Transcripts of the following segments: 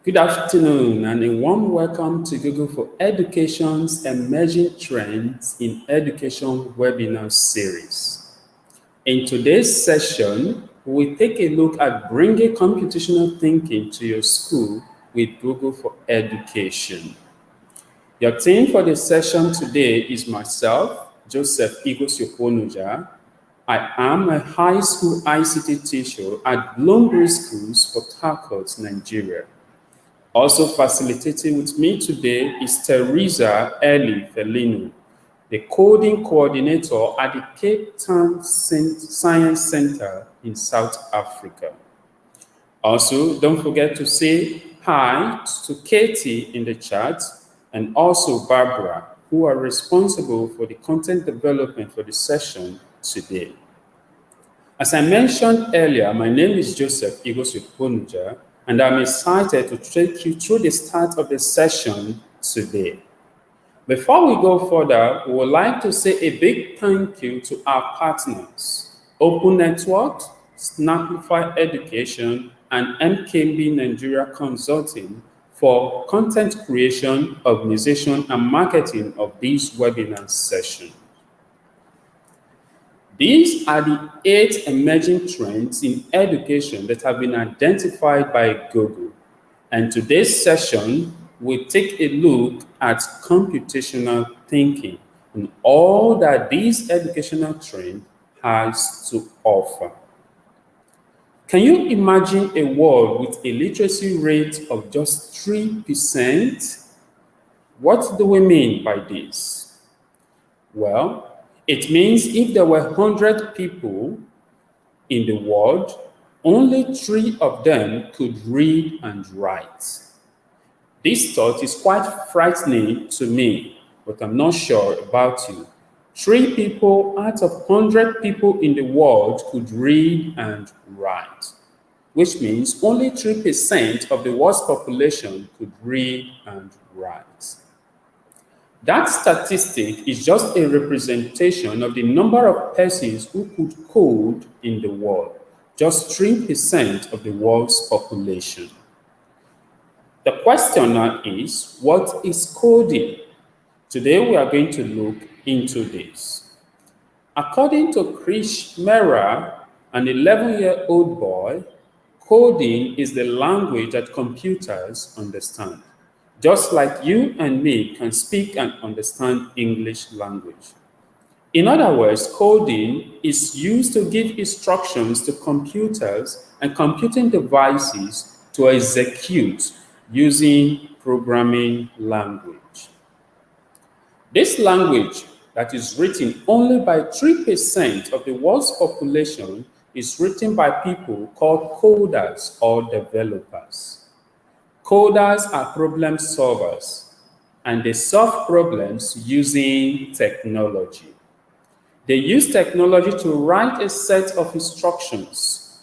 Good afternoon and a warm welcome to Google for Education's Emerging Trends in Education webinar series. In today's session, we take a look at bringing computational thinking to your school with Google for Education. Your team for the session today is myself, Joseph Igosyoponuja. I am a high school ICT teacher at Bloomberry Schools, Port Harcourt, Nigeria. Also facilitating with me today is Teresa Eli Felino, the coding coordinator at the Cape Town Science Center in South Africa. Also, don't forget to say hi to Katie in the chat and also Barbara, who are responsible for the content development for the session today. As I mentioned earlier, my name is Joseph Igosyoponuja, and I'm excited to take you through the start of the session today. Before we go further, we would like to say a big thank you to our partners, Open Network, Snapify Education, and MKB Nigeria Consulting for content creation, organization, and marketing of this webinar session. These are the 8 emerging trends in education that have been identified by Google. And today's session will take a look at computational thinking and all that this educational trend has to offer. Can you imagine a world with a literacy rate of just 3%? What do we mean by this? Well, it means if there were 100 people in the world, only 3 of them could read and write. This thought is quite frightening to me, but I'm not sure about you. 3 people out of 100 people in the world could read and write, which means only 3% of the world's population could read and write. That statistic is just a representation of the number of persons who could code in the world, just 3% of the world's population. The question now is, what is coding? Today we are going to look into this. According to Krish Mehra, an 11-year-old boy, coding is the language that computers understand, just like you and me can speak and understand English language. In other words, coding is used to give instructions to computers and computing devices to execute using programming language. This language that is written only by 3% of the world's population is written by people called coders or developers. Coders are problem solvers, and they solve problems using technology. They use technology to write a set of instructions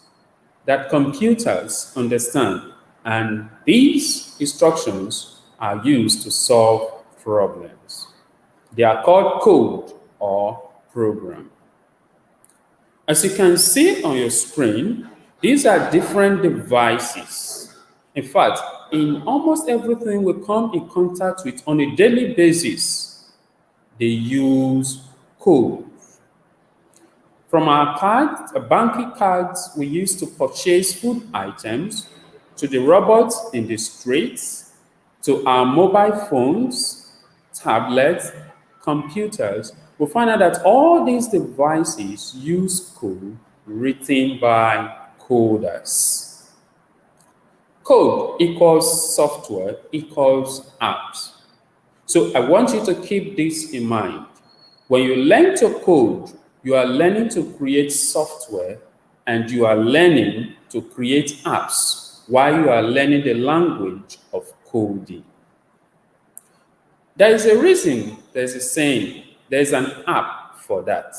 that computers understand, and these instructions are used to solve problems. They are called code or program. As you can see on your screen, these are different devices. In fact, in almost everything we come in contact with on a daily basis, they use code. From our cards, banking cards we use to purchase food items, to the robots in the streets, to our mobile phones, tablets, computers, we find out that all these devices use code written by coders. Code equals software equals apps. So I want you to keep this in mind. When you learn to code, you are learning to create software and you are learning to create apps while you are learning the language of coding. There is a reason, there's a saying, there's an app for that.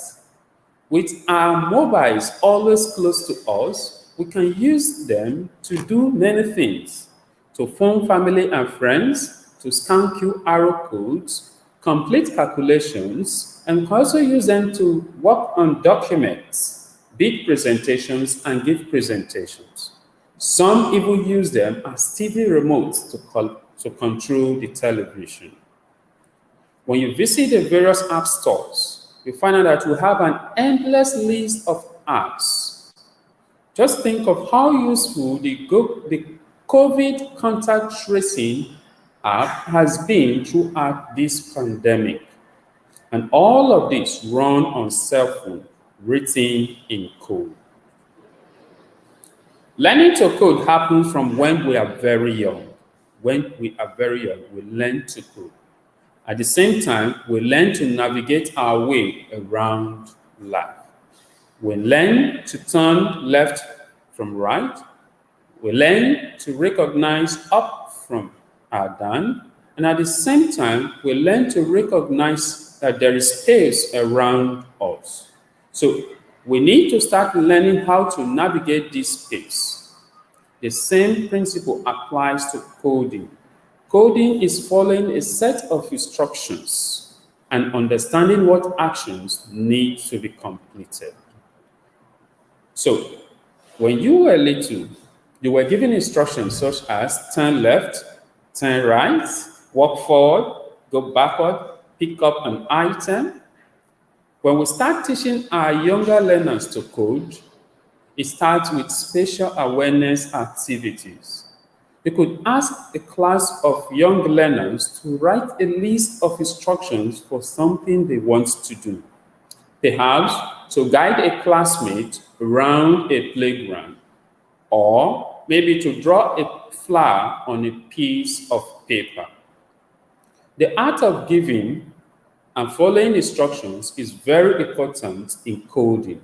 With our mobiles always close to us, we can use them to do many things, to phone family and friends, to scan QR codes, complete calculations, and also use them to work on documents, big presentations, and give presentations. Some even use them as TV remotes to control the television. When you visit the various app stores, you find out that we have an endless list of apps. Just think of how useful the COVID contact tracing app has been throughout this pandemic. And all of this run on cell phone, written in code. Learning to code happens from when we are very young. When we are very young, we learn to code. At the same time, we learn to navigate our way around life. We learn to turn left from right. We learn to recognize up from down. And at the same time, we learn to recognize that there is space around us. So we need to start learning how to navigate this space. The same principle applies to coding. Coding is following a set of instructions and understanding what actions need to be completed. So, when you were little, you were given instructions such as turn left, turn right, walk forward, go backward, pick up an item. When we start teaching our younger learners to code, it starts with spatial awareness activities. You could ask a class of young learners to write a list of instructions for something they want to do. Perhaps to guide a classmate around a playground, or maybe to draw a flower on a piece of paper. The art of giving and following instructions is very important in coding.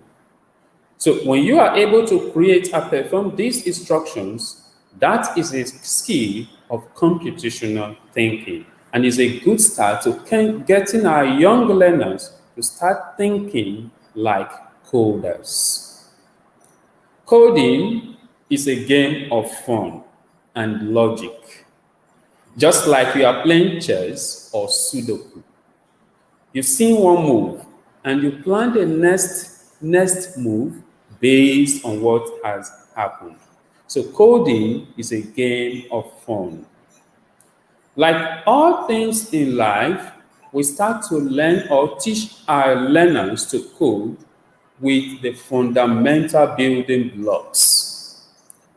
So when you are able to create and perform these instructions, that is a skill of computational thinking and is a good start to getting our young learners to start thinking like coders. Coding is a game of fun and logic. Just like you are playing chess or Sudoku. You've seen one move and you plan the next move based on what has happened. So coding is a game of fun. Like all things in life, we start to learn or teach our learners to code with the fundamental building blocks.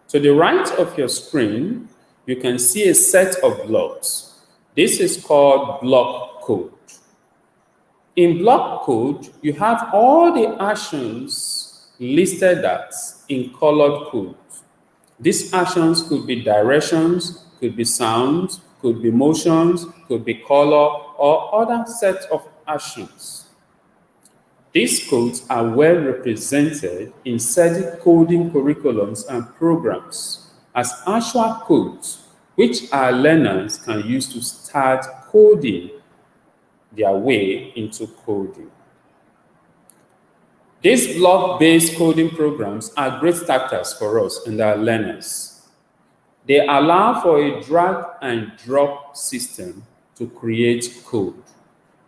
To the right of your screen, you can see a set of blocks. This is called block code. In block code, you have all the actions listed as in colored code. These actions could be directions, could be sounds, could be motions, could be color, or other sets of actions. These codes are well represented in certain coding curriculums and programs as actual codes, which our learners can use to start coding their way into coding. These block-based coding programs are great starters for us and our learners. They allow for a drag and drop system to create code.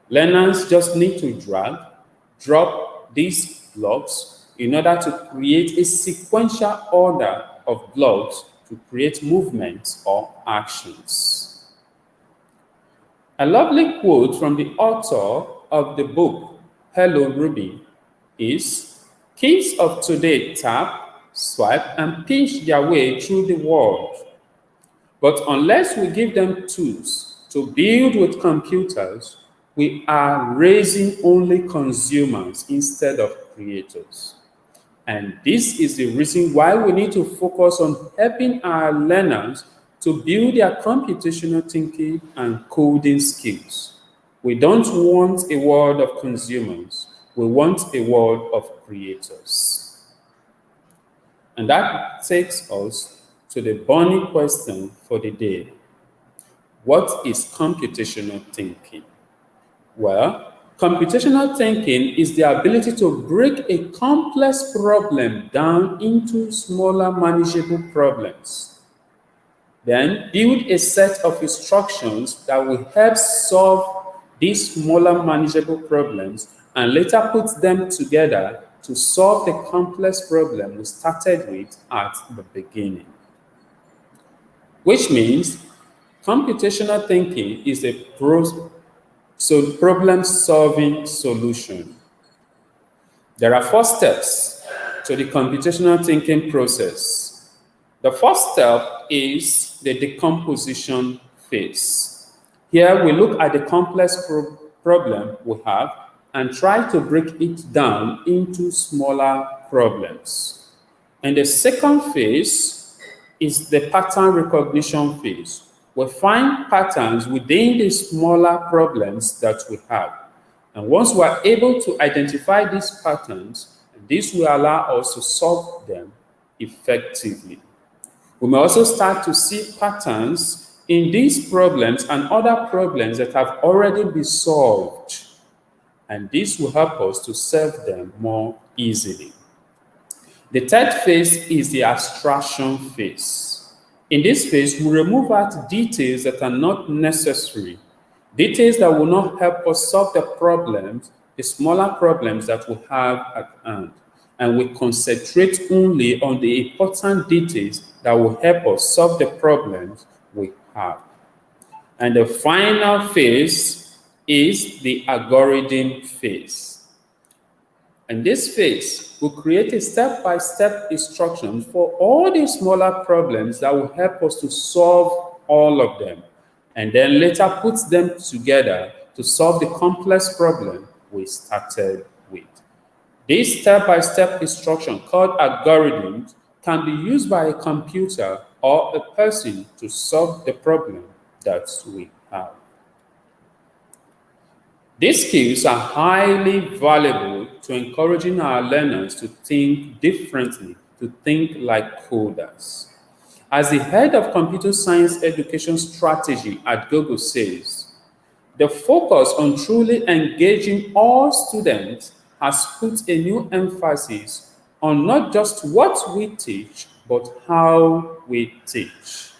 Learners just need to drag, drop these blocks in order to create a sequential order of blocks to create movements or actions. A lovely quote from the author of the book, Hello Ruby, is kids of today tap, swipe, and pinch their way through the world. But unless we give them tools to build with computers, we are raising only consumers instead of creators. And this is the reason why we need to focus on helping our learners to build their computational thinking and coding skills. We don't want a world of consumers. We want a world of creators. And that takes us to the burning question for the day. What is computational thinking? Well, computational thinking is the ability to break a complex problem down into smaller manageable problems. Then build a set of instructions that will help solve these smaller manageable problems and later put them together to solve the complex problem we started with at the beginning. which means computational thinking is a problem-solving solution. There are 4 steps to the computational thinking process. The first step is the decomposition phase. Here we look at the complex problem we have and try to break it down into smaller problems. And the second phase is the pattern recognition phase. We find patterns within the smaller problems that we have. And once we are able to identify these patterns, this will allow us to solve them effectively. We may also start to see patterns in these problems and other problems that have already been solved. And this will help us to solve them more easily. The third phase is the abstraction phase. In this phase, we remove out details that are not necessary, details that will not help us solve the problems, the smaller problems that we have at hand. And we concentrate only on the important details that will help us solve the problems we have. And the final phase is the algorithm phase. In this phase, we create a step-by-step instruction for all the smaller problems that will help us to solve all of them, and then later put them together to solve the complex problem we started with. This step-by-step instruction called algorithms can be used by a computer or a person to solve the problem that we have. These skills are highly valuable to encouraging our learners to think differently, to think like coders. As the head of computer science education strategy at Google says, the focus on truly engaging all students has put a new emphasis on not just what we teach, but how we teach.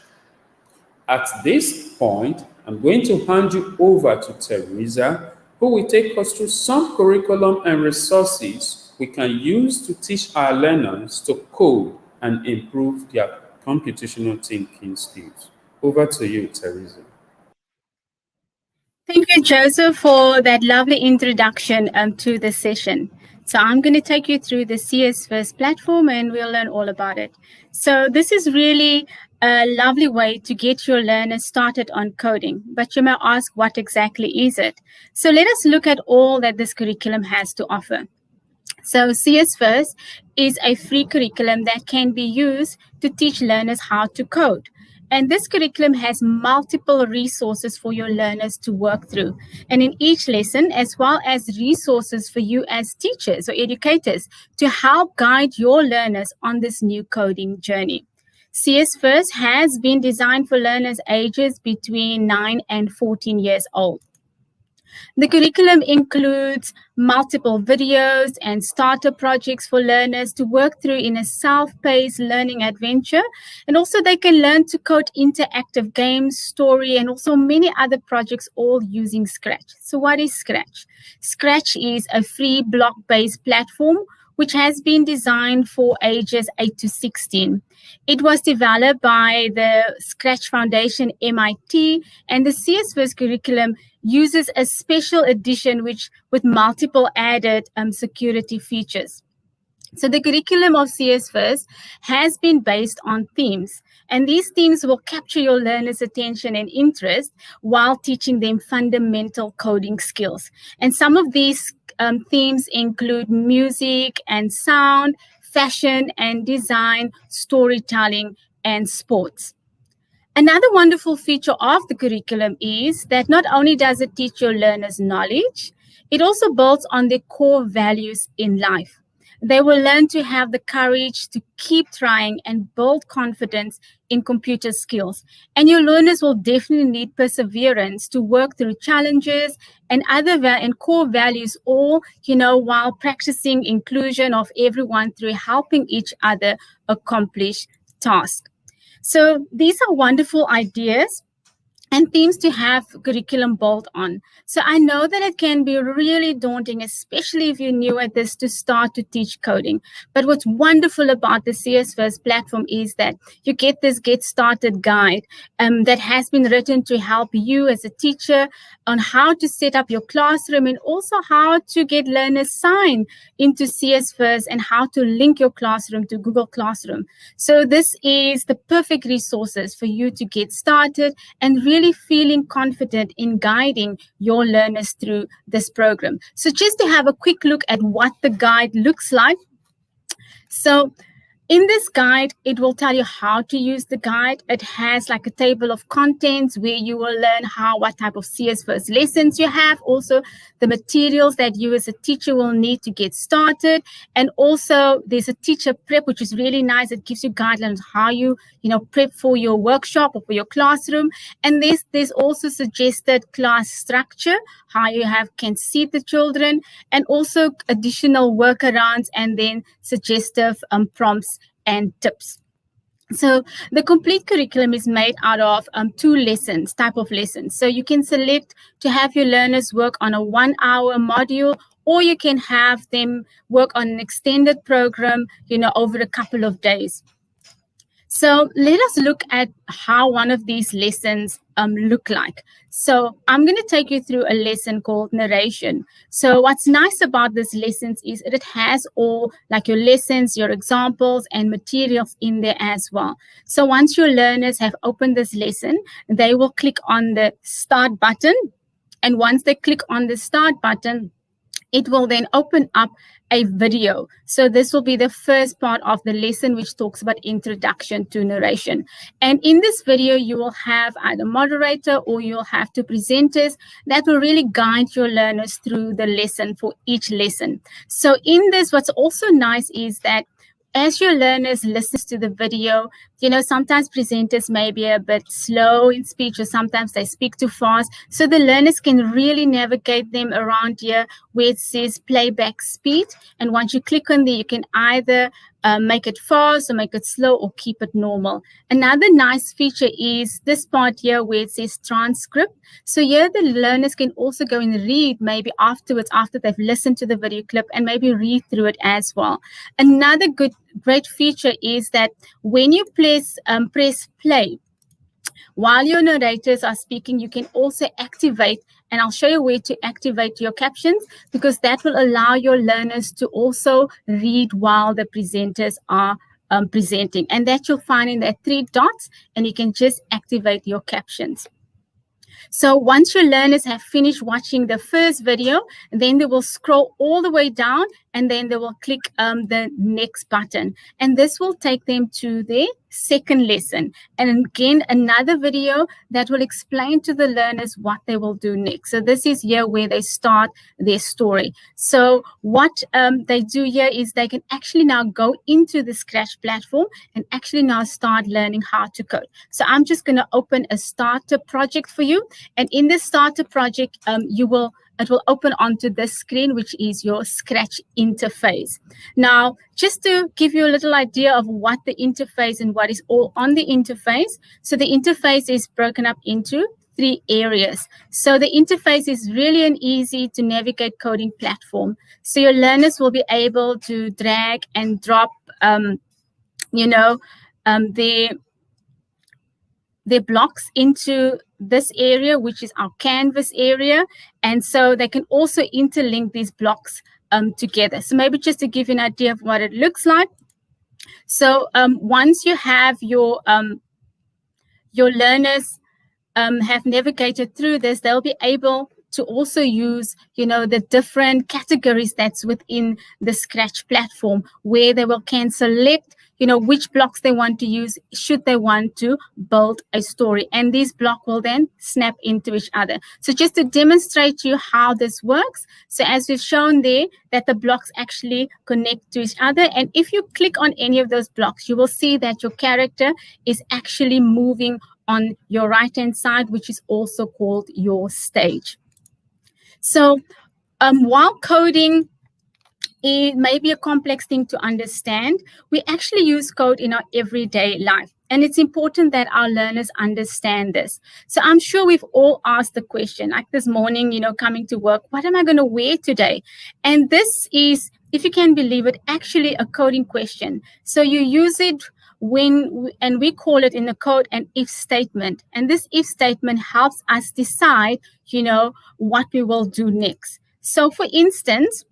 At this point, I'm going to hand you over to Teresa, who will take us through some curriculum and resources we can use to teach our learners to code and improve their computational thinking skills. Over to you, Teresa. Thank you, Joseph, for that lovely introduction to the session. So I'm going to take you through the CS First platform and we'll learn all about it. So this is really a lovely way to get your learners started on coding. But you may ask, what exactly is it? So let us look at all that this curriculum has to offer. So CS First is a free curriculum that can be used to teach learners how to code. And this curriculum has multiple resources for your learners to work through. And in each lesson, as well as resources for you as teachers or educators to help guide your learners on this new coding journey. CS First has been designed for learners ages between 9 and 14 years old. The curriculum includes multiple videos and starter projects for learners to work through in a self-paced learning adventure. And also they can learn to code interactive games, story, and also many other projects, all using Scratch. So what is Scratch? Scratch is a free block-based platform which has been designed for ages 8 to 16. It was developed by the Scratch Foundation, MIT, and the CS First curriculum uses a special edition with multiple added security features. So the curriculum of CS First has been based on themes, and these themes will capture your learners' attention and interest while teaching them fundamental coding skills. And some of these themes include music and sound, fashion and design, storytelling, and sports. Another wonderful feature of the curriculum is that not only does it teach your learners knowledge, it also builds on their core values in life. They will learn to have the courage to keep trying and build confidence in computer skills. And your learners will definitely need perseverance to work through challenges and and core values, all, while practicing inclusion of everyone through helping each other accomplish tasks. So these are wonderful ideas. and themes to have curriculum built on. So I know that it can be really daunting, especially if you're new at this, to start to teach coding. But what's wonderful about the CS First platform is that you get this Get Started guide that has been written to help you as a teacher on how to set up your classroom, and also how to get learners signed into CS First and how to link your classroom to Google Classroom. So this is the perfect resources for you to get started and really feeling confident in guiding your learners through this program. So just to have a quick look at what the guide looks like. So in this guide, it will tell you how to use the guide. It has like a table of contents where you will learn what type of CS First lessons you have, also the materials that you as a teacher will need to get started. And also there's a teacher prep, which is really nice. It gives you guidelines how you prep for your workshop or for your classroom. And there's also suggested class structure, how you can seat the children, and also additional workarounds, and then suggestive prompts and tips. So the complete curriculum is made out of two type of lessons. So you can select to have your learners work on a 1-hour module, or you can have them work on an extended program, over a couple of days. So let us look at how one of these lessons look like. So I'm going to take you through a lesson called Narration. So what's nice about this lessons is it has all like your lessons, your examples, and materials in there as well. So once your learners have opened this lesson, they will click on the Start button. And once they click on the Start button, it will then open up a video. So this will be the first part of the lesson, which talks about introduction to narration. And in this video, you will have either moderator or you'll have two presenters that will really guide your learners through the lesson for each lesson. So in this, what's also nice is that as your learners listen to the video, sometimes presenters may be a bit slow in speech, or sometimes they speak too fast. So the learners can really navigate them around here where it says playback speed. And once you click on there, you can either make it fast or make it slow or keep it normal. Another nice feature is this part here where it says transcript. So here the learners can also go and read maybe afterwards, after they've listened to the video clip, and maybe read through it as well. Another great feature is that when you press play, while your narrators are speaking, you can also activate, and I'll show you where to activate your captions, because that will allow your learners to also read while the presenters are presenting. And that you'll find in that 3 dots, and you can just activate your captions. So once your learners have finished watching the first video, then they will scroll all the way down, and then they will click the next button. And this will take them to their second lesson. And again, another video that will explain to the learners what they will do next. So this is here where they start their story. So what they do here is they can actually now go into the Scratch platform and actually now start learning how to code. So I'm just going to open a starter project for you. And in this starter project, it will open onto this screen, which is your Scratch interface. Now, just to give you a little idea of what the interface and what is all on the interface. So the interface is broken up into 3 areas. So the interface is really an easy to navigate coding platform. So your learners will be able to drag and drop, their blocks into this area, which is our canvas area. And so they can also interlink these blocks together. So maybe just to give you an idea of what it looks like. So once you have your learners have navigated through this, they'll be able to also use, the different categories that's within the Scratch platform, where they can select, which blocks they want to use should they want to build a story. And these blocks will then snap into each other. So just to demonstrate to you how this works. So as we've shown there, that the blocks actually connect to each other. And if you click on any of those blocks, you will see that your character is actually moving on your right-hand side, which is also called your stage. So while coding, it may be a complex thing to understand, we actually use code in our everyday life. And it's important that our learners understand this. So I'm sure we've all asked the question, like this morning, coming to work, what am I going to wear today? And this is, if you can believe it, actually a coding question. So you use it and we call it in the code an if statement. And this if statement helps us decide, what we will do next. So for instance,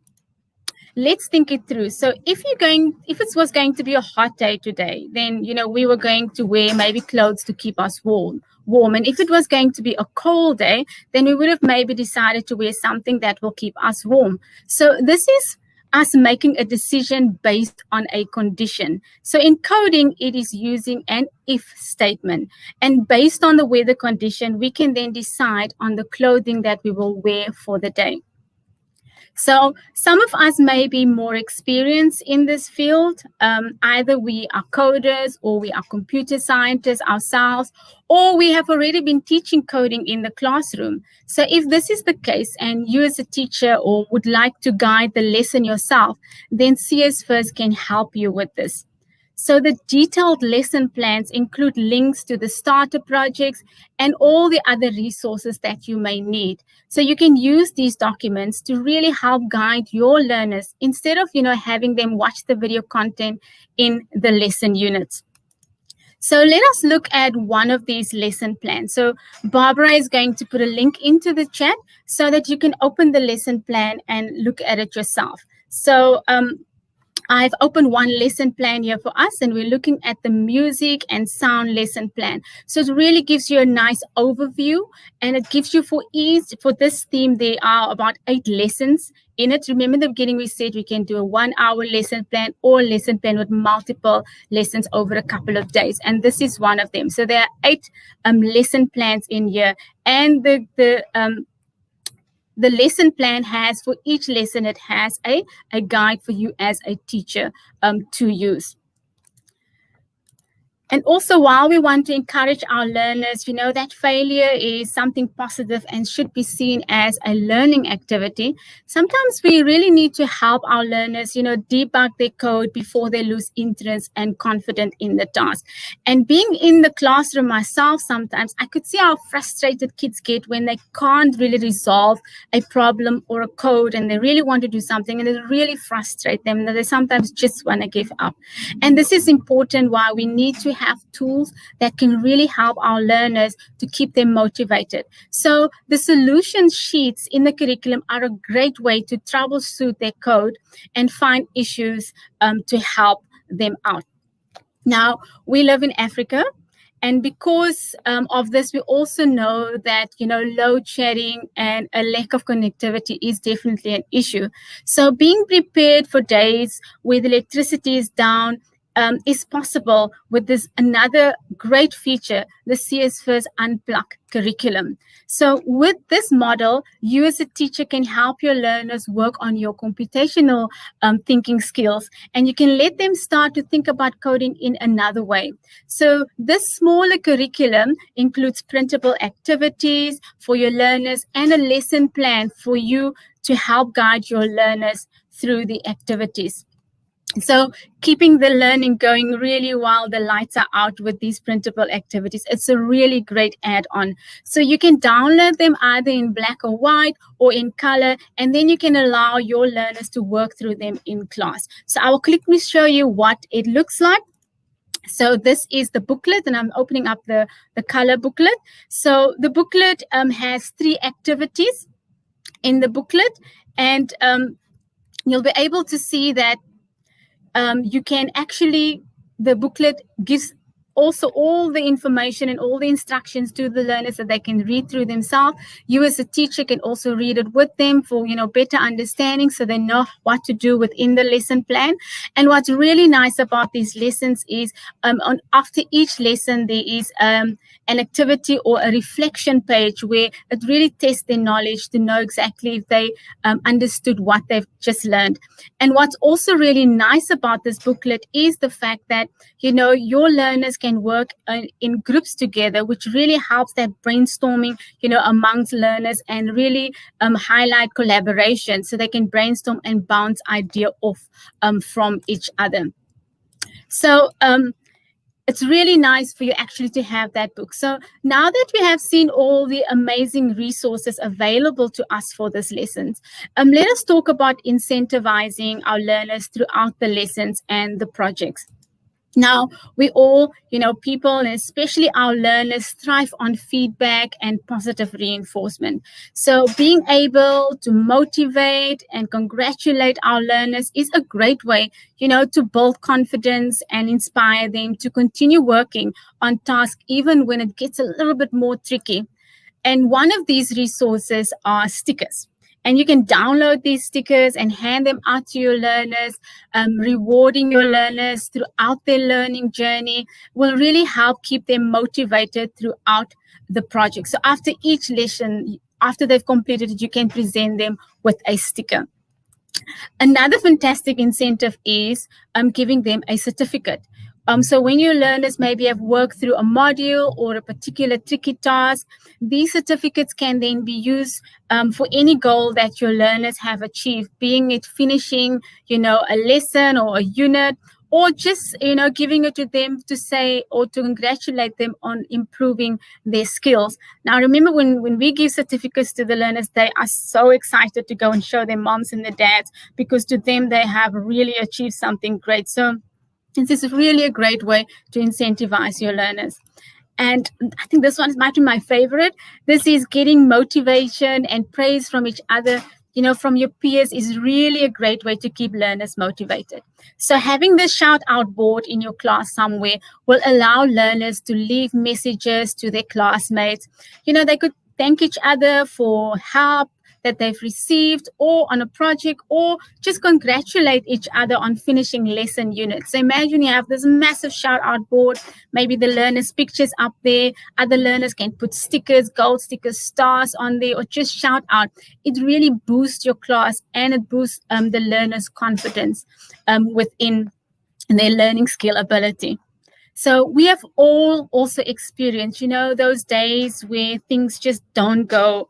let's think it through. So if it was going to be a hot day today, then we were going to wear maybe clothes to keep us warm. And if it was going to be a cold day, then we would have maybe decided to wear something that will keep us warm. So this is us making a decision based on a condition. So in coding, it is using an if statement. And based on the weather condition, we can then decide on the clothing that we will wear for the day. So some of us may be more experienced in this field. Either we are coders or we are computer scientists ourselves, or we have already been teaching coding in the classroom. So if this is the case and you as a teacher or would like to guide the lesson yourself, then CS First can help you with this. So the detailed lesson plans include links to the starter projects and all the other resources that you may need. So you can use these documents to really help guide your learners instead of, having them watch the video content in the lesson units. So let us look at one of these lesson plans. So Barbara is going to put a link into the chat so that you can open the lesson plan and look at it yourself. So I've opened one lesson plan here for us, and we're looking at the music and sound lesson plan. So it really gives you a nice overview, and it gives you for this theme, there are about 8 lessons in it. Remember in the beginning we said we can do a 1-hour lesson plan or a lesson plan with multiple lessons over a couple of days. And this is one of them. So there are 8 lesson plans in here, and the lesson plan has, for each lesson, it has a guide for you as a teacher to use. And also, while we want to encourage our learners, that failure is something positive and should be seen as a learning activity, sometimes we really need to help our learners, debug their code before they lose interest and confidence in the task. And being in the classroom myself, sometimes I could see how frustrated kids get when they can't really resolve a problem or a code, and they really want to do something, and it really frustrates them that they sometimes just want to give up. And this is important, why we need to have tools that can really help our learners to keep them motivated. So the solution sheets in the curriculum are a great way to troubleshoot their code and find issues to help them out. Now, we live in Africa, and because of this, we also know that, load shedding and a lack of connectivity is definitely an issue. So being prepared for days where the electricity is down is possible with this another great feature, the CS First Unplug curriculum. So with this model, you as a teacher can help your learners work on your computational thinking skills, and you can let them start to think about coding in another way. So this smaller curriculum includes printable activities for your learners and a lesson plan for you to help guide your learners through the activities. So keeping the learning going really while the lights are out with these printable activities, it's a really great add-on. So you can download them either in black or white or in color, and then you can allow your learners to work through them in class. So I will quickly show you what it looks like. So this is the booklet, and I'm opening up the color booklet. So the booklet has 3 activities in the booklet, and you'll be able to see that you can actually, the booklet gives also all the information and all the instructions to the learners that they can read through themselves. You as a teacher can also read it with them for, better understanding, so they know what to do within the lesson plan. And what's really nice about these lessons is after each lesson, there is an activity or a reflection page where it really tests their knowledge to know exactly if they understood what they've just learned. And what's also really nice about this booklet is the fact that, your learners can work in groups together, which really helps that brainstorming, amongst learners, and really highlight collaboration, so they can brainstorm and bounce idea off from each other. So it's really nice for you actually to have that book. So now that we have seen all the amazing resources available to us for this lessons, let us talk about incentivizing our learners throughout the lessons and the projects. Now, we all, people, and especially our learners, thrive on feedback and positive reinforcement. So being able to motivate and congratulate our learners is a great way, to build confidence and inspire them to continue working on tasks, even when it gets a little bit more tricky. And one of these resources are stickers. And you can download these stickers and hand them out to your learners. Rewarding your learners throughout their learning journey will really help keep them motivated throughout the project. So after each lesson, after they've completed it, you can present them with a sticker. Another fantastic incentive is giving them a certificate. So when your learners maybe have worked through a module or a particular tricky task, these certificates can then be used for any goal that your learners have achieved, being it finishing, a lesson or a unit, or just, giving it to them to say or to congratulate them on improving their skills. Now, remember, when we give certificates to the learners, they are so excited to go and show their moms and their dads, because to them, they have really achieved something great. So this is really a great way to incentivize your learners. And I think this one might be my favorite. This is getting motivation and praise from each other, from your peers, is really a great way to keep learners motivated. So having this shout out board in your class somewhere will allow learners to leave messages to their classmates. They could thank each other for help that they've received or on a project, or just congratulate each other on finishing lesson units. So imagine you have this massive shout out board, maybe the learners' pictures up there, other learners can put stickers, gold stickers, stars on there, or just shout out. It really boosts your class, and it boosts the learners' confidence within their learning skill ability. So we have all also experienced, those days where things just don't go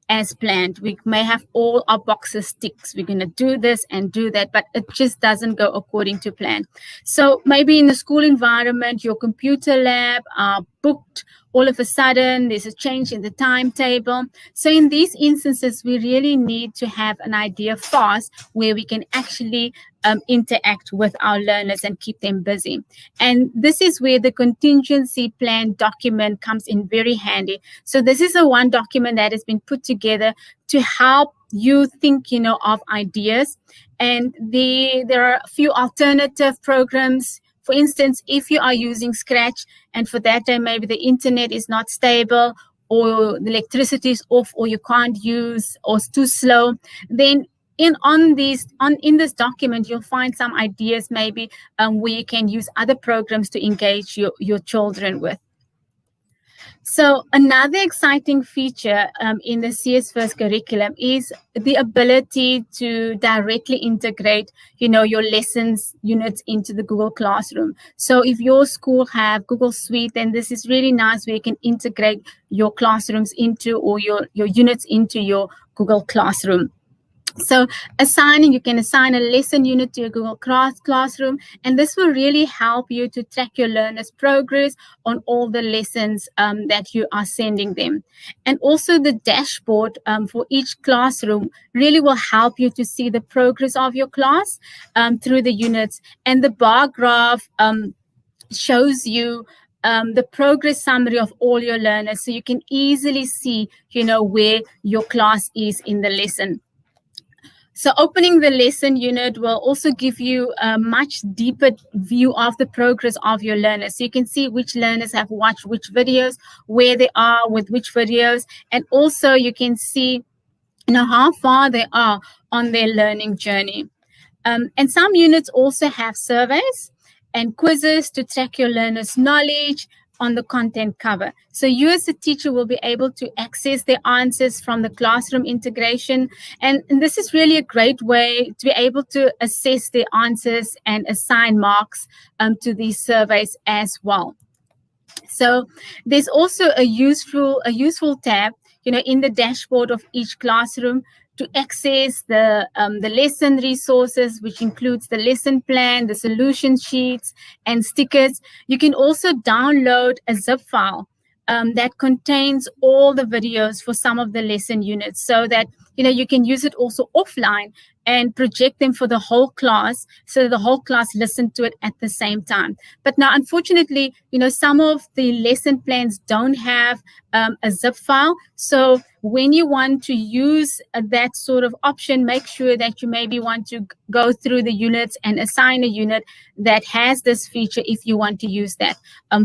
as planned. We may have all our boxes ticked. We're going to do this and do that, but it just doesn't go according to plan. So maybe in the school environment, your computer lab are booked. All of a sudden, there's a change in the timetable. So in these instances, we really need to have an idea fast where we can actually interact with our learners and keep them busy. And this is where the contingency plan document comes in very handy. So this is a one document that has been put together to help you think, of ideas. And there are a few alternative programs. For instance, if you are using Scratch and for that day maybe the internet is not stable, or the electricity is off, or you can't use, or it's too slow, then in this document you'll find some ideas maybe where you can use other programs to engage your children with. So another exciting feature in the CS First curriculum is the ability to directly integrate, your lessons units into the Google Classroom. So if your school have Google Suite, then this is really nice where you can integrate your classrooms into, or your units into your Google Classroom. So you can assign a lesson unit to your Google Classroom, and this will really help you to track your learners' progress on all the lessons that you are sending them. And also the dashboard for each classroom really will help you to see the progress of your class through the units. And the bar graph shows you the progress summary of all your learners, so you can easily see, where your class is in the lesson. So opening the lesson unit will also give you a much deeper view of the progress of your learners. So you can see which learners have watched which videos, where they are with which videos, and also you can see how far they are on their learning journey. And some units also have surveys and quizzes to track your learners' knowledge on the content cover. So you as a teacher will be able to access the answers from the classroom integration. And this is really a great way to be able to assess the answers and assign marks to these surveys as well. So there's also a useful tab, in the dashboard of each classroom to access the lesson resources, which includes the lesson plan, the solution sheets, and stickers. You can also download a zip file that contains all the videos for some of the lesson units, so that you can use it also offline and project them for the whole class, so the whole class listen to it at the same time. But now, unfortunately, some of the lesson plans don't have a zip file. So when you want to use that sort of option, make sure that you maybe want to go through the units and assign a unit that has this feature if you want to use that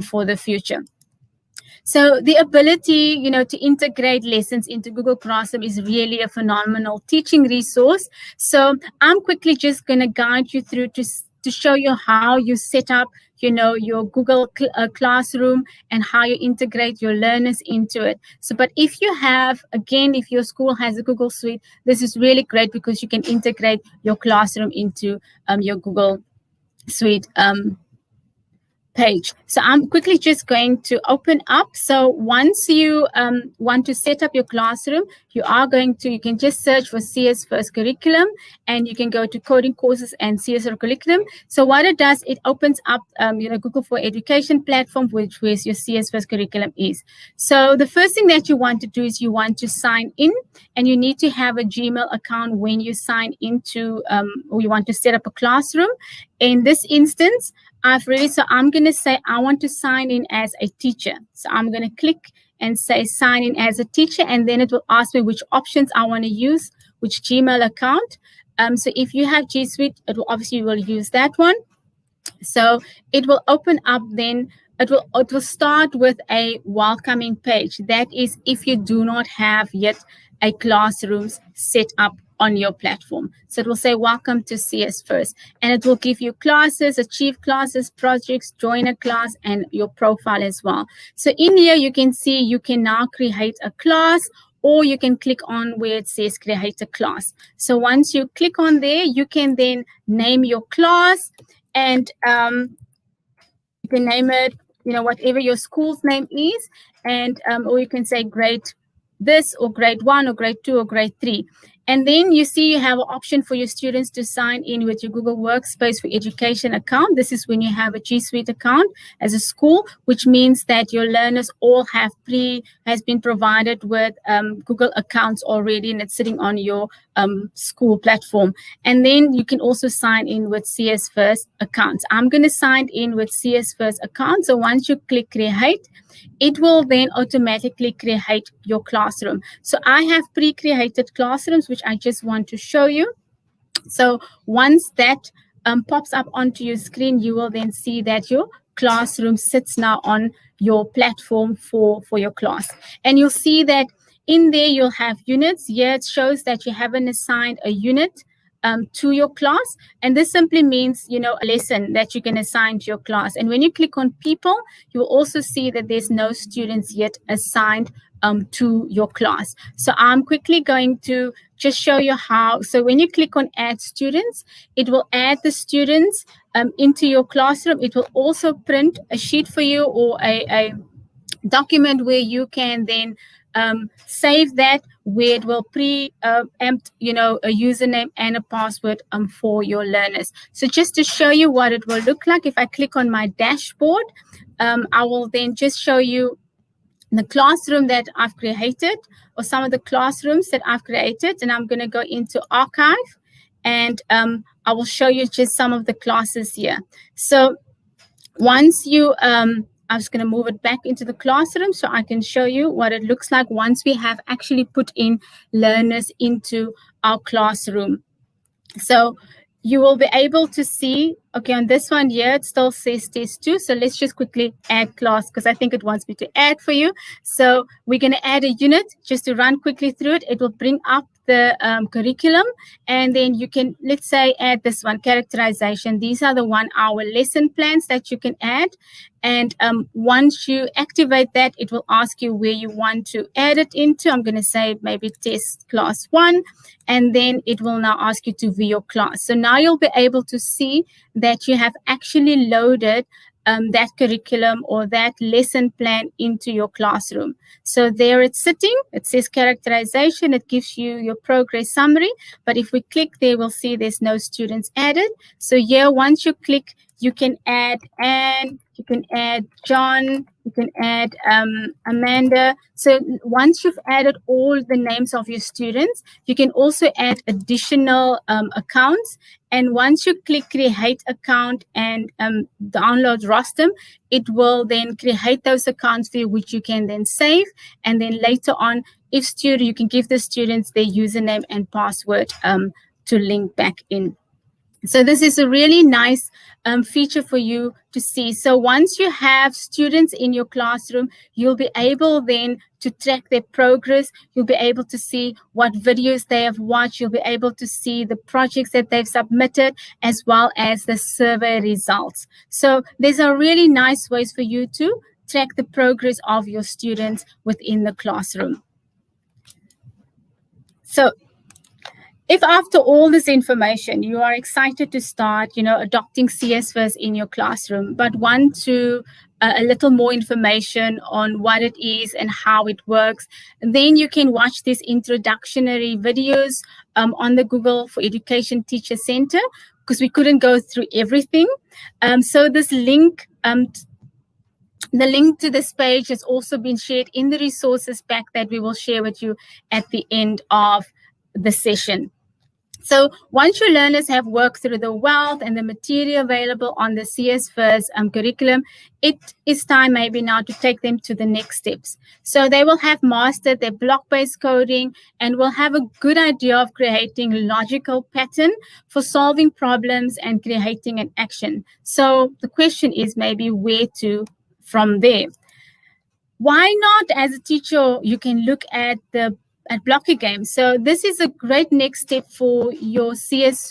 for the future. So the ability, to integrate lessons into Google Classroom is really a phenomenal teaching resource. So I'm quickly just going to guide you through to show you how you set up, your Google Classroom and how you integrate your learners into it. So, but if you have, again, if your school has a Google Suite, this is really great because you can integrate your classroom into your Google Suite page. So I'm quickly just going to open up. So once you want to set up your classroom, you can just search for CS First Curriculum, and you can go to coding courses and CS curriculum. So what it does, it opens up Google for Education platform, which is your CS First Curriculum is. So the first thing that you want to do is you want to sign in, and you need to have a Gmail account when you sign into or you want to set up a classroom. In this instance, so I'm going to say I want to sign in as a teacher. So I'm going to click and say sign in as a teacher, and then it will ask me which options I want to use, which Gmail account. So if you have G Suite, it will obviously you will use that one. So it will open up, then it will start with a welcoming page. That is if you do not have yet a classrooms set up on your platform. So it will say welcome to CS First, and it will give you classes, achieve classes, projects, join a class, and your profile as well. So in here you can see you can now create a class, or you can click on where it says create a class. So once you click on there, you can then name your class, and you can name it, whatever your school's name is, and or you can say grade this, or grade 1, or grade 2, or grade 3. And then you see you have an option for your students to sign in with your Google Workspace for Education account. This is when you have a G Suite account as a school, which means that your learners all has been provided with Google accounts already, and it's sitting on your school platform. And then you can also sign in with CS First accounts. I'm going to sign in with CS First account. So once you click create, it will then automatically create your classroom. So I have pre-created classrooms, which I just want to show you. So once that pops up onto your screen, you will then see that your classroom sits now on your platform for your class. And you'll see that in there you'll have units. Here it shows that you haven't assigned a unit to your class, and this simply means a lesson that you can assign to your class. And when you click on people, you will also see that there's no students yet assigned to your class. So I'm quickly going to just show you how. So when you click on add students, it will add the students into your classroom. It will also print a sheet for you, or a document where you can then save that, where it will preempt a username and a password for your learners. So just to show you what it will look like, if I click on my dashboard, I will then just show you the classroom that I've created, or some of the classrooms that I've created. And I'm going to go into archive, and I will show you just some of the classes here. So once you I'm just going to move it back into the classroom so I can show you what it looks like once we have actually put in learners into our classroom. So you will be able to see, okay, on this one here, it still says test 2. So let's just quickly add class, because I think it wants me to add for you. So we're going to add a unit just to run quickly through it. It will bring up the curriculum, and then you can, let's say, add this one, characterization. These are the 1-hour lesson plans that you can add. And once you activate that, it will ask you where you want to add it into. I'm going to say maybe test class 1, and then it will now ask you to view your class. So now you'll be able to see that you have actually loaded that curriculum or that lesson plan into your classroom. So there it's sitting, it says characterization, it gives you your progress summary, but if we click there, we'll see there's no students added. So here, once you click, you can add Anne, you can add John, you can add Amanda. So once you've added all the names of your students, you can also add additional accounts. And once you click create account and download roster, it will then create those accounts for you, which you can then save. And then later on, if student, you can give the students their username and password to link back in. So this is a really nice feature for you to see. So once you have students in your classroom, you'll be able then to track their progress. You'll be able to see what videos they have watched. You'll be able to see the projects that they've submitted, as well as the survey results. So there's a really nice ways for you to track the progress of your students within the classroom. So if after all this information, you are excited to start, adopting CS First in your classroom, but want to a little more information on what it is and how it works, then you can watch these introductory videos on the Google for Education Teacher Center, because we couldn't go through everything. So this link, the link to this page has also been shared in the resources pack that we will share with you at the end of the session. So once your learners have worked through the wealth and the material available on the CS First curriculum, it is time maybe now to take them to the next steps. So they will have mastered their block-based coding and will have a good idea of creating logical pattern for solving problems and creating an action. So the question is maybe where to from there. Why not, as a teacher, you can look at blocky games. So this is a great next step for your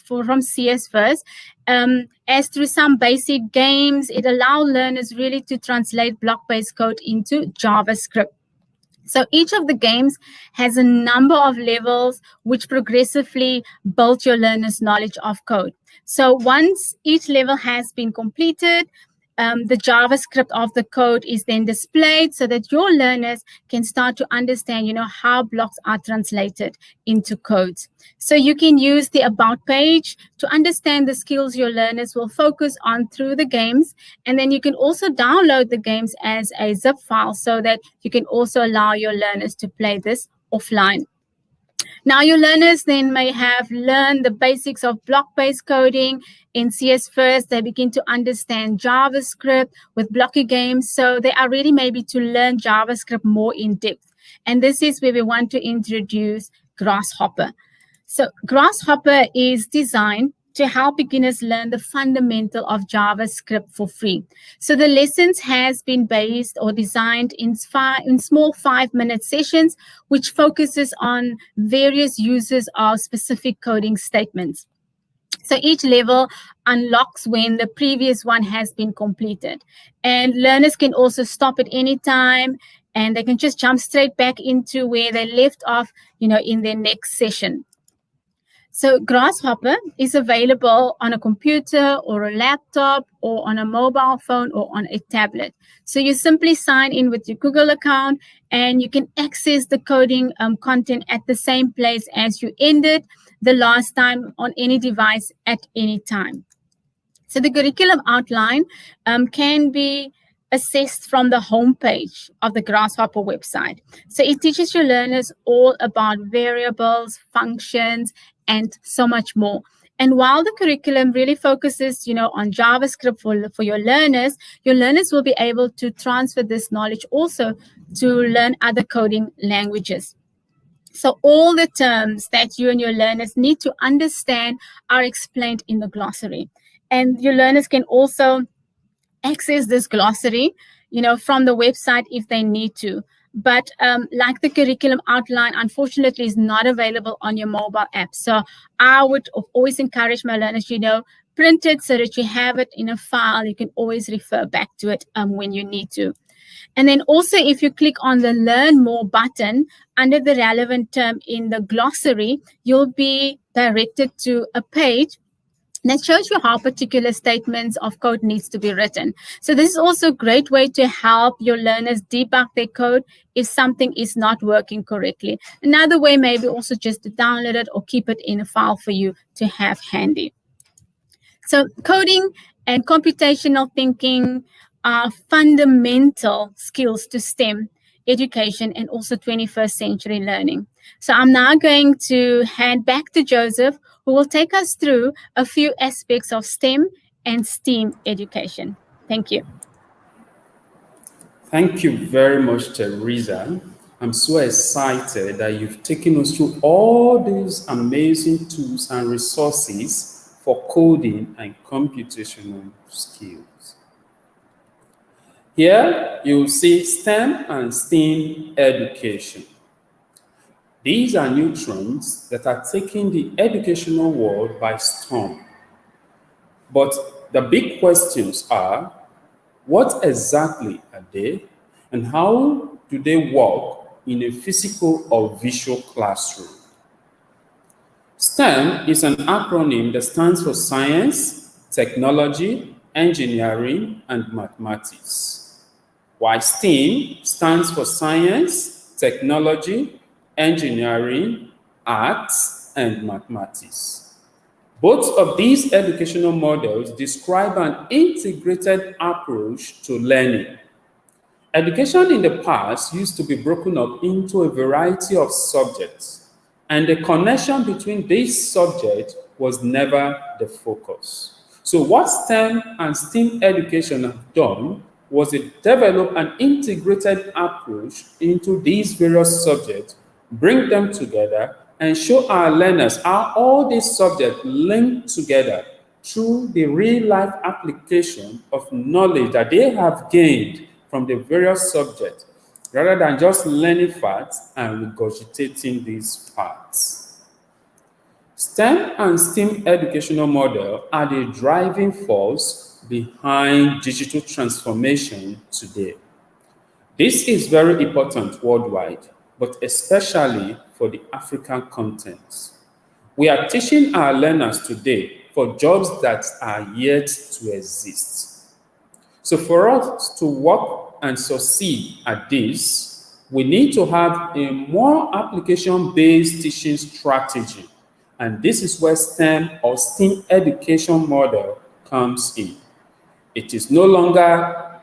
from CS First. As through some basic games, it allows learners really to translate block-based code into JavaScript. So each of the games has a number of levels which progressively build your learners' knowledge of code. So once each level has been completed, the JavaScript of the code is then displayed so that your learners can start to understand, how blocks are translated into codes. So you can use the About page to understand the skills your learners will focus on through the games. And then you can also download the games as a zip file so that you can also allow your learners to play this offline. Now, your learners then may have learned the basics of block-based coding in CS First. They begin to understand JavaScript with blocky games. So they are ready maybe to learn JavaScript more in depth. And this is where we want to introduce Grasshopper. So Grasshopper is designed to help beginners learn the fundamental of JavaScript for free. So the lessons has been based or designed in small 5-minute sessions, which focuses on various uses of specific coding statements. So each level unlocks when the previous one has been completed. And learners can also stop at any time, and they can just jump straight back into where they left off, in their next session. So Grasshopper is available on a computer or a laptop or on a mobile phone or on a tablet. So you simply sign in with your Google account and you can access the coding content at the same place as you ended the last time on any device at any time. So the curriculum outline can be assessed from the homepage of the Grasshopper website. So it teaches your learners all about variables, functions, and so much more. And while the curriculum really focuses, on JavaScript for your learners will be able to transfer this knowledge also to learn other coding languages. So all the terms that you and your learners need to understand are explained in the glossary. And your learners can also access this glossary, from the website if they need to. But like the curriculum outline, unfortunately, is not available on your mobile app. So I would always encourage my learners, print it so that you have it in a file. You can always refer back to it when you need to. And then also, if you click on the Learn More button under the relevant term in the glossary, you'll be directed to a page that shows you how particular statements of code needs to be written. So this is also a great way to help your learners debug their code if something is not working correctly. Another way maybe also just to download it or keep it in a file for you to have handy. So coding and computational thinking are fundamental skills to STEM education and also 21st century learning. So I'm now going to hand back to Joseph, who will take us through a few aspects of STEM and STEAM education. Thank you. Thank you very much, Teresa. I'm so excited that you've taken us through all these amazing tools and resources for coding and computational skills. Here, you'll see STEM and STEAM education. These are new trends that are taking the educational world by storm. But the big questions are, what exactly are they, and how do they work in a physical or visual classroom? STEM is an acronym that stands for science, technology, engineering, and mathematics, while STEAM stands for science, technology, engineering, arts, and mathematics. Both of these educational models describe an integrated approach to learning. Education in the past used to be broken up into a variety of subjects, and the connection between these subjects was never the focus. So what STEM and STEAM education have done was it develop an integrated approach into these various subjects, bring them together, and show our learners how all these subjects link together through the real-life application of knowledge that they have gained from the various subjects, rather than just learning facts and regurgitating these facts. STEM and STEAM educational model are the driving force behind digital transformation today. This is very important worldwide, but especially for the African continent. We are teaching our learners today for jobs that are yet to exist. So for us to work and succeed at this, we need to have a more application-based teaching strategy. And this is where STEM or STEAM education model comes in. It is no longer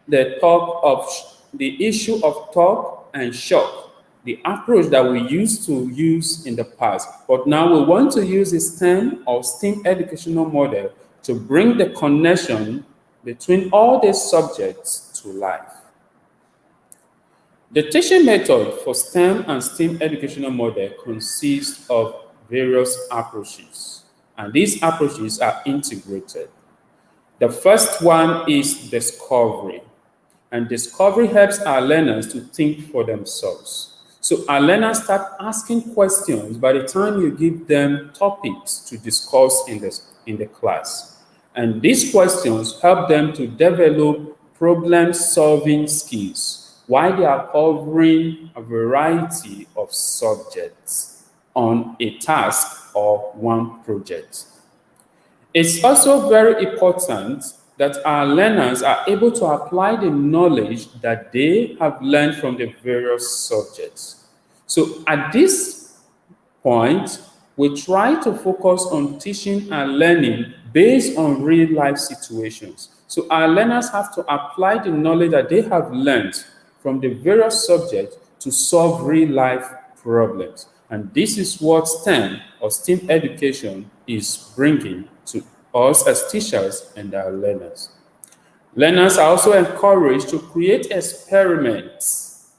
the issue of talk and shock, the approach that we used to use in the past. But now we want to use the STEM or STEAM educational model to bring the connection between all these subjects to life. The teaching method for STEM and STEAM educational model consists of various approaches, and these approaches are integrated. The first one is discovery, and discovery helps our learners to think for themselves. So our learners start asking questions by the time you give them topics to discuss in the class. And these questions help them to develop problem-solving skills while they are covering a variety of subjects on a task or one project. It's also very important that our learners are able to apply the knowledge that they have learned from the various subjects. So at this point, we try to focus on teaching and learning based on real life situations. So our learners have to apply the knowledge that they have learned from the various subjects to solve real life problems. And this is what STEM or STEAM education is bringing to us as teachers and our learners. Learners are also encouraged to create experiments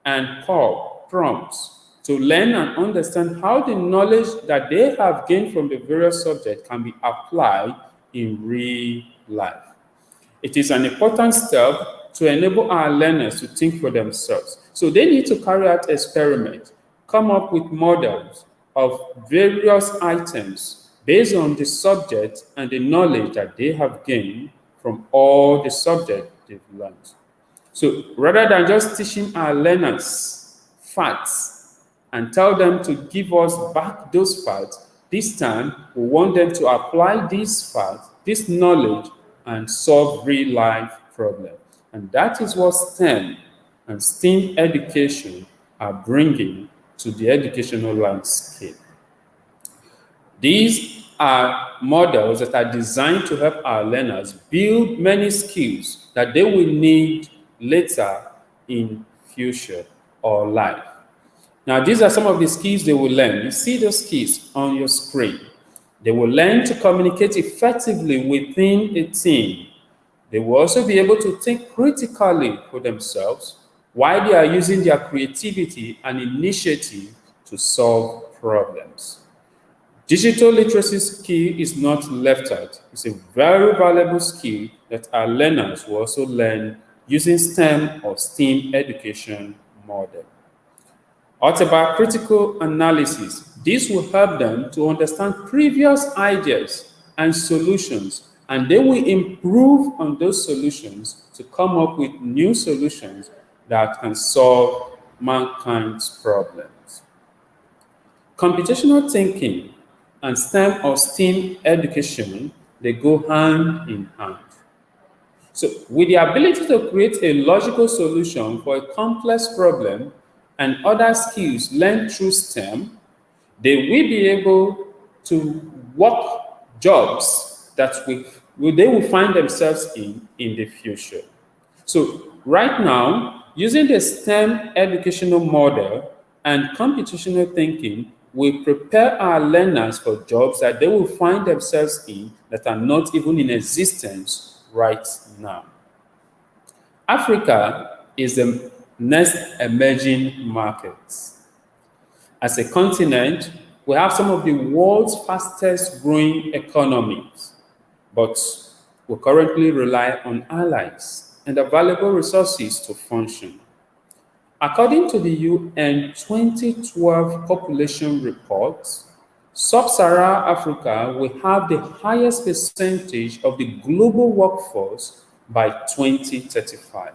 and prompts to learn and understand how the knowledge that they have gained from the various subjects can be applied in real life. It is an important step to enable our learners to think for themselves. So they need to carry out experiments, come up with models of various items based on the subject and the knowledge that they have gained from all the subjects they've learned. So rather than just teaching our learners facts and tell them to give us back those facts, this time, we want them to apply this fact, this knowledge, and solve real-life problems. And that is what STEM and STEAM education are bringing to the educational landscape. These are models that are designed to help our learners build many skills that they will need later in future or life. Now, these are some of the skills they will learn. You see those skills on your screen. They will learn to communicate effectively within a team. They will also be able to think critically for themselves while they are using their creativity and initiative to solve problems. Digital literacy skill is not left out. It's a very valuable skill that our learners will also learn using STEM or STEAM education model. What about critical analysis? This will help them to understand previous ideas and solutions, and they will improve on those solutions to come up with new solutions that can solve mankind's problems. Computational thinking and STEM or STEAM education, they go hand in hand. So with the ability to create a logical solution for a complex problem and other skills learned through STEM, they will be able to work jobs that they will find themselves in the future. So right now, using the STEM educational model and computational thinking will prepare our learners for jobs that they will find themselves in that are not even in existence right now. Africa is the next emerging market. As a continent, we have some of the world's fastest growing economies, but we currently rely on allies and available resources to function. According to the UN 2012 population report, Sub-Saharan Africa will have the highest percentage of the global workforce by 2035.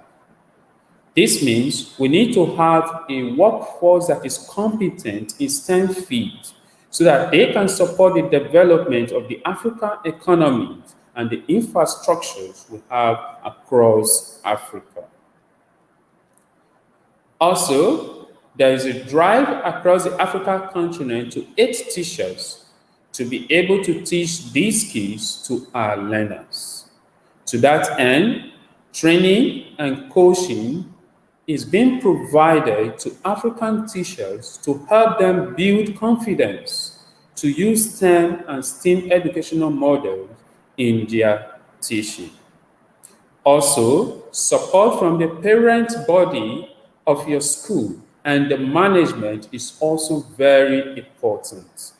This means we need to have a workforce that is competent in STEM fields so that they can support the development of the African economy and the infrastructures we have across Africa. Also, there is a drive across the African continent to aid teachers to be able to teach these skills to our learners. To that end, training and coaching is being provided to African teachers to help them build confidence to use STEM and STEAM educational models in their teaching. Also, support from the parent body of your school and the management is also very important.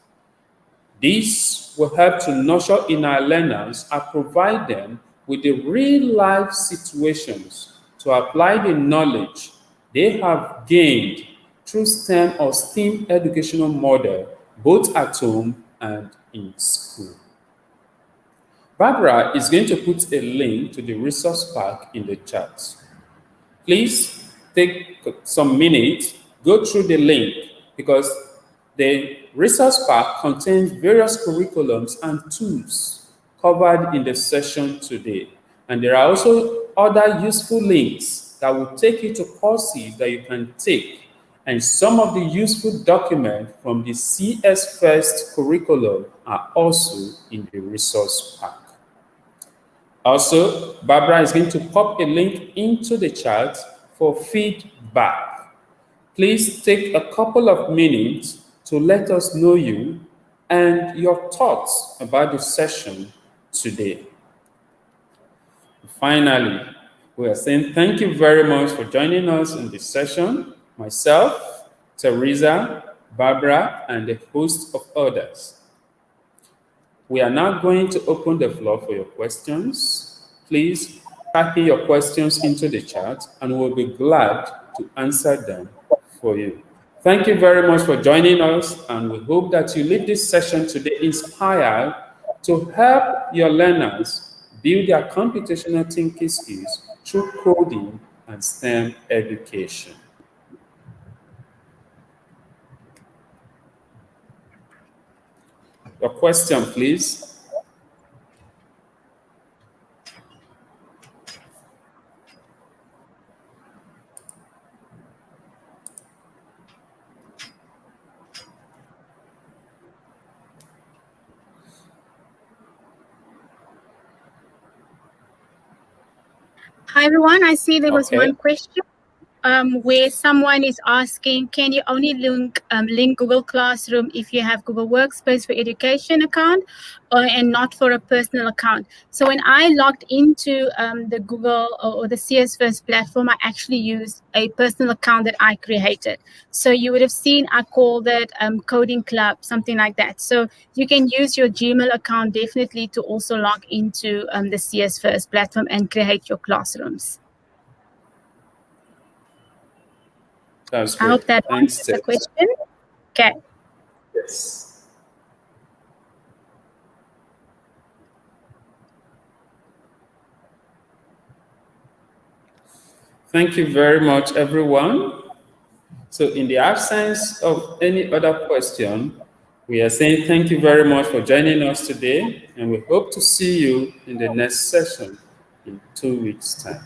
This will help to nurture in our learners and provide them with the real-life situations to apply the knowledge they have gained through STEM or STEAM educational model, both at home and in school. Barbara is going to put a link to the resource pack in the chat. Please take some minutes, go through the link because the resource pack contains various curriculums and tools covered in the session today. And there are also other useful links that will take you to courses that you can take. And some of the useful documents from the CS First curriculum are also in the resource pack. Also, Barbara is going to pop a link into the chat for feedback. Please take a couple of minutes to let us know you and your thoughts about the session today. Finally, we are saying thank you very much for joining us in this session. Myself, Teresa, Barbara, and a host of others. We are now going to open the floor for your questions. Please type in your questions into the chat and we'll be glad to answer them for you. Thank you very much for joining us, and we hope that you leave this session today inspired to help your learners build their computational thinking skills through coding and STEM education. Your question, please. Hi, everyone. I see there was Okay. one question where someone is asking, can you only link Google Classroom if you have Google Workspace for education account and not for a personal account? So when I logged into the Google or the CS First platform, I actually used a personal account that I created. So you would have seen I called it Coding Club, something like that. So you can use your Gmail account definitely to also log into the CS First platform and create your classrooms. That's I great. hope that Thanks, answers the Ted. question. Okay. Yes. Thank you very much, everyone. So in the absence of any other question, we are saying thank you very much for joining us today, and we hope to see you in the next session in 2 weeks' time.